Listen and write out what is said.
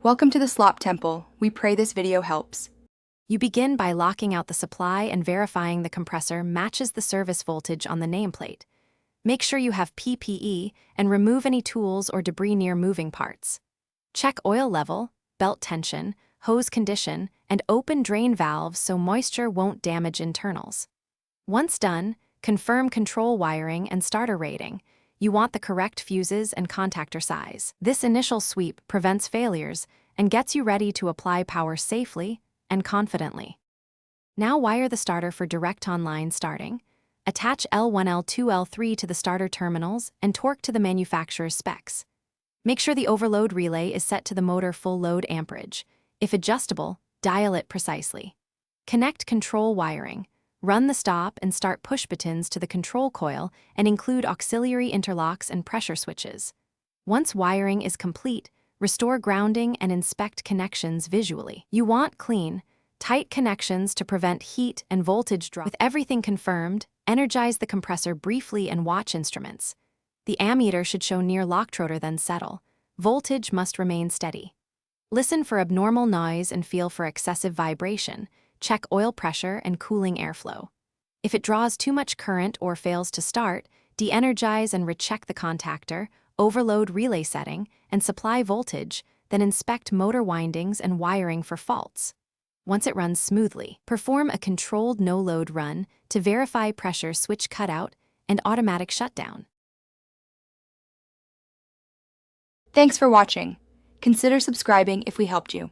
Welcome to the Slop Temple. We pray this video helps. You begin by locking out the supply and verifying the compressor matches the service voltage on the nameplate. Make sure you have PPE and remove any tools or debris near moving parts. Check oil level, belt tension, hose condition, and open drain valves so moisture won't damage internals. Once done, confirm control wiring and starter rating. You want the correct fuses and contactor size. This initial sweep prevents failures and gets you ready to apply power safely and confidently. Now wire the starter for direct online starting. Attach L1, L2, L3 to the starter terminals and torque to the manufacturer's specs. Make sure the overload relay is set to the motor full load amperage. If adjustable, dial it precisely. Connect control wiring. Run the stop and start push buttons to the control coil and include auxiliary interlocks and pressure switches. Once wiring is complete, restore grounding and inspect connections visually. You want clean, tight connections to prevent heat and voltage drop. With everything confirmed, energize the compressor briefly and watch instruments. The ammeter should show near locktroder, then settle. Voltage must remain steady. Listen for abnormal noise and feel for excessive vibration. Check oil pressure and cooling airflow. If it draws too much current or fails to start, de-energize and recheck the contactor, overload relay setting, and supply voltage, then inspect motor windings and wiring for faults. Once it runs smoothly, perform a controlled no-load run to verify pressure switch cutout and automatic shutdown. Thanks for watching. Consider subscribing if we helped you.